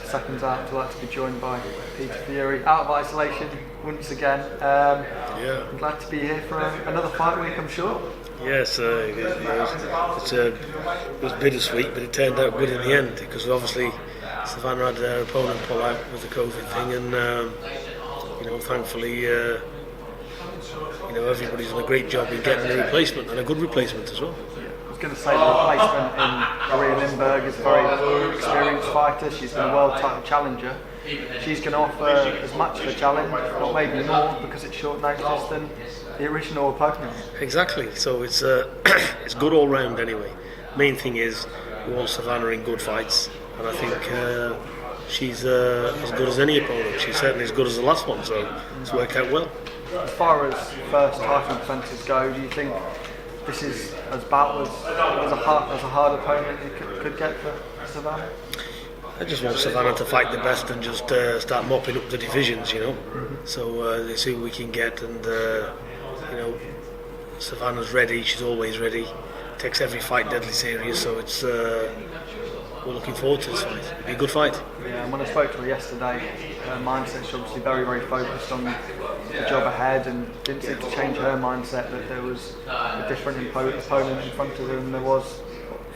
Seconds Out. Delighted to be joined by Hughie Fury out of isolation once again. I'm glad to be here for another fight week, I'm sure. Yes, it was bittersweet, but it turned out good in the end because obviously Savannah had their opponent pull out with the COVID thing, and thankfully, everybody's done a great job in getting a replacement and a good replacement as well. I was going to say the replacement in Maria Lindberg is a very experienced fighter. She's been a world title challenger. She's going to offer as much of a challenge, or maybe more, because it's short notice than the original opponent. Exactly. So it's it's good all round anyway. Main thing is we want Savannah in good fights, and I think she's as good as any opponent. She's certainly as good as the last one, so it's worked out well. As far as first title defences go, do you think this is as about as a hard opponent you could get for Savannah? I just want Savannah to fight the best and just start mopping up the divisions, So they see what we can get, and Savannah's ready. She's always ready. Takes every fight deadly serious, so it's we're looking forward to this fight. It'll be a good fight. Yeah, and when I spoke to her yesterday, her mindset's obviously very, very focused on the job ahead, and didn't seem to change her mindset that there was a different opponent in front of her than there was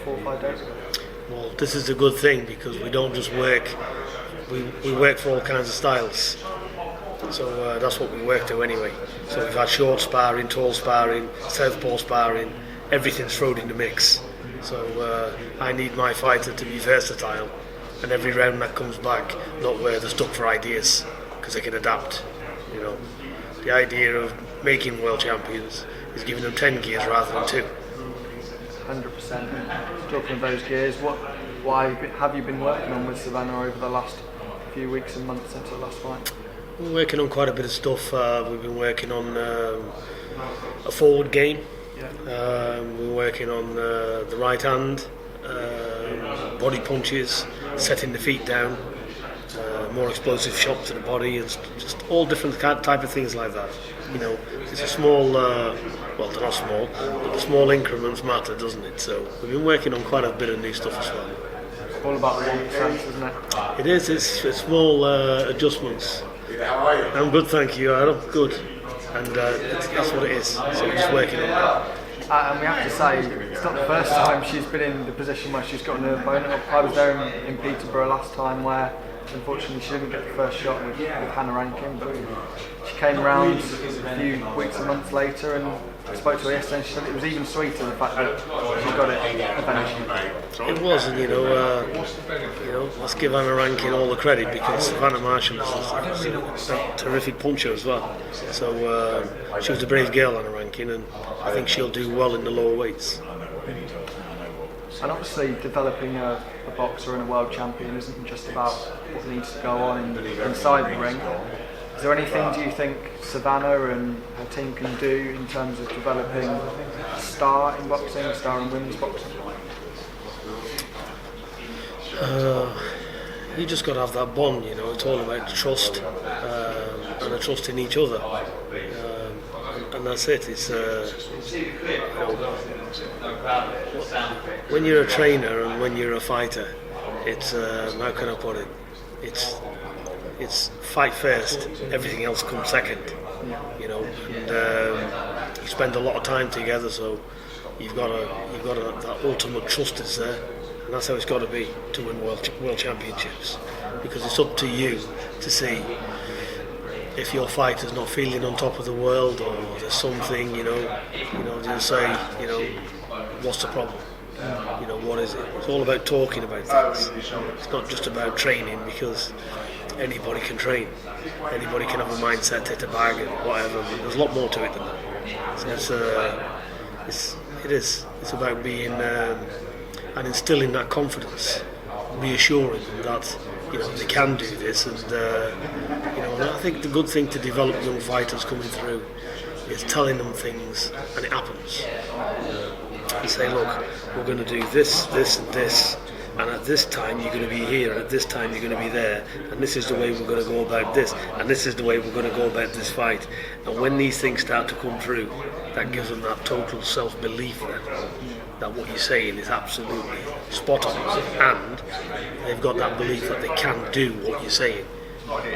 4 or 5 days ago. Well, this is a good thing because we don't just work, we work for all kinds of styles. So that's what we work to anyway. So we've had short sparring, tall sparring, southpaw sparring, everything's thrown in the mix. So I need my fighter to be versatile, and every round that comes back, not where they're stuck for ideas, because they can adapt. The idea of making world champions is giving them 10 gears rather than 2. 100%. Talking of those gears, why have you been working on with Savannah over the last few weeks and months since the last fight? We're working on quite a bit of stuff. We've been working on a forward game. We're working on the right hand, body punches, setting the feet down, more explosive shot to the body, and just all different type of things like that. It's a small, well, they're not small, but the small increments matter, doesn't it? So we've been working on quite a bit of new stuff as well. All about the 1%, isn't it? It is. It's small adjustments. I'm good, thank you, Adam. Good. And that's what it is. So we're just working on that. And we have to say, it's not the first time she's been in the position where she's got an opponent. I was there in Peterborough last time where unfortunately she didn't get the first shot with Hannah Rankin, but she came round a few weeks and months later, and I spoke to her yesterday and she said it was even sweeter the fact that she got it eventually. It was, and let's give Hannah Rankin all the credit because Savannah Marshall is a terrific puncher as well. So she was a brave girl, Hannah Rankin, and I think she'll do well in the lower weights. And obviously developing a boxer and a world champion isn't just about what needs to go on inside the ring. Is there anything, do you think, Savannah and her team can do in terms of developing a star in boxing, a star in women's boxing? You just got to have that bond, it's all about trust and a trust in each other. And that's it. It's when you're a trainer and when you're a fighter, it's how can I put it? It's fight first, everything else comes second. And you spend a lot of time together, so you've got that ultimate trust is there, and that's how it's got to be to win world championships, because it's up to you to see if your fighter's not feeling on top of the world, or there's something, they'll say, what's the problem? What is it? It's all about talking about things. It's not just about training, because anybody can train. Anybody can have a mindset, hit a bag, and whatever. But there's a lot more to it than that. So it's about being and instilling that confidence, reassuring them that they can do this, and and I think the good thing to develop young fighters coming through is telling them things, and it happens. And say, look, we're going to do this, this, and this, and at this time you're going to be here, and at this time you're going to be there, and this is the way we're going to go about this, and this is the way we're going to go about this fight. And when these things start to come through, that gives them that total self-belief then. that what you're saying is absolutely spot on, and they've got that belief that they can do what you're saying.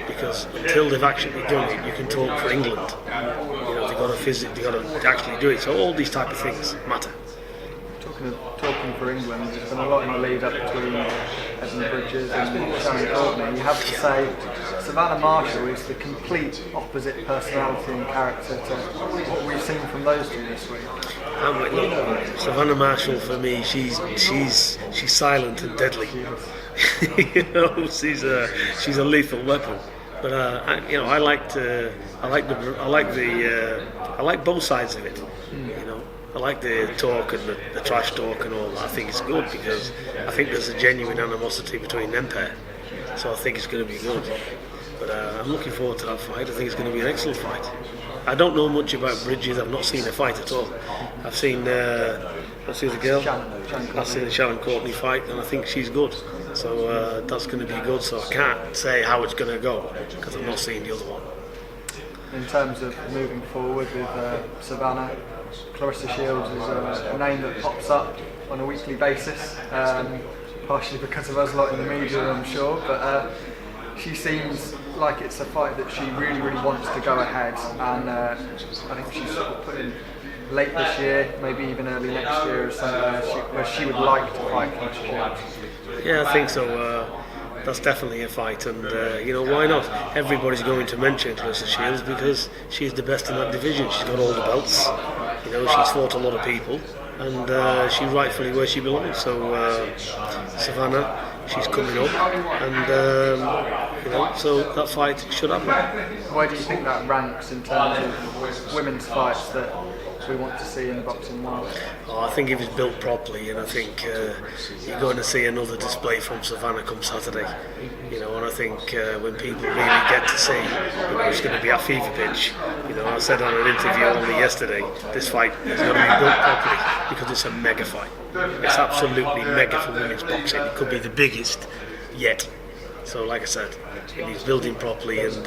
Because until they've actually done it, you can talk for England. They've got to actually do it. So all these type of things matter. Talking for England, there's been a lot in the lead up between Evan Bridges and Sharon Courtney. You have to say Savannah Marshall is the complete opposite personality and character to what we've seen from those two this week. Look, Savannah Marshall for me, she's silent and deadly. She's a lethal weapon. But I like both sides of it. I like the talk and the trash talk and all that. I think it's good because I think there's a genuine animosity between them pair. So I think it's going to be good. But I'm looking forward to that fight. I think it's going to be an excellent fight. I don't know much about Bridges. I've not seen a fight at all. I've seen what's the other girl? I've seen the Sharon Courtney fight, and I think she's good. So that's going to be good. So I can't say how it's going to go because I've not seen the other one. In terms of moving forward with Savannah, Claressa Shields is a name that pops up on a weekly basis, partially because of us lot in the media, I'm sure, but she seems like it's a fight that she really, really wants to go ahead, and I think she's sort of put in late this year, maybe even early next year, or somewhere where she would like to fight Claressa Shields. Yeah, I think so. That's definitely a fight, and why not? Everybody's going to mention Claressa Shields because she's the best in that division. She's got all the belts. She's fought a lot of people, and she's rightfully where she belongs. So Savannah, she's coming up, and so that fight should happen. Where do you think that ranks in terms of women's fights that we want to see in the boxing world? I think if it's built properly, and I think you're going to see another display from Savannah come Saturday. And I think when people really get to see, it's going to be at fever pitch. I said on an interview only yesterday, this fight is going to be built properly because it's a mega fight. It's absolutely mega for women's boxing. It could be the biggest yet. So, like I said, it needs building properly, and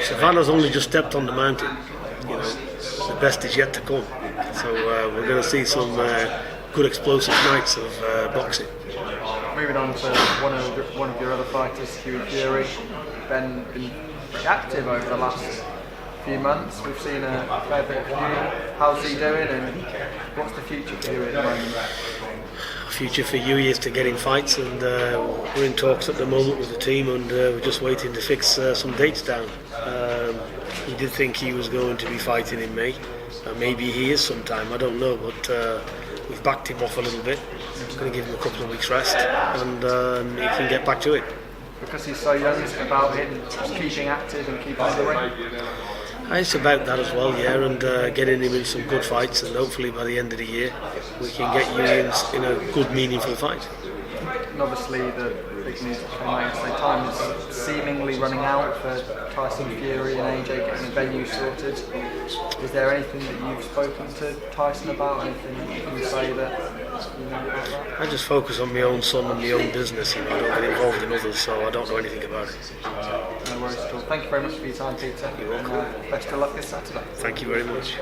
Savannah's only just stepped on the mountain. The best is yet to come. So we're going to see some good explosive nights of boxing. Moving on to one of your other fighters, Hughie Fury. Been very active over the last few months. We've seen a fair bit of Hughie. How's he doing, and what's the future for Hughie at the moment? Future for Hughie is to get in fights, and we're in talks at the moment with the team, and we're just waiting to fix some dates down. We did think he was going to be fighting in May. Maybe he is sometime, I don't know, but we've backed him off a little bit. I'm going to give him a couple of weeks rest, and he can get back to it. Because he's so young, it's about him just keeping active and keeping on the ring. It's about that as well, yeah, and getting him in some good fights, and hopefully by the end of the year we can get Hughie in a good, meaningful fight. And obviously the big news that came out yesterday, time is seemingly running out for Tyson Fury and AJ getting a venue sorted. Is there anything that you've spoken to Tyson about? Anything that you can say that you know about that? I just focus on my own son and my own business, I don't get involved in others, so I don't know anything about it. No worries at all. Thank you very much for your time, Peter. You're welcome. And best of luck this Saturday. Thank you very much.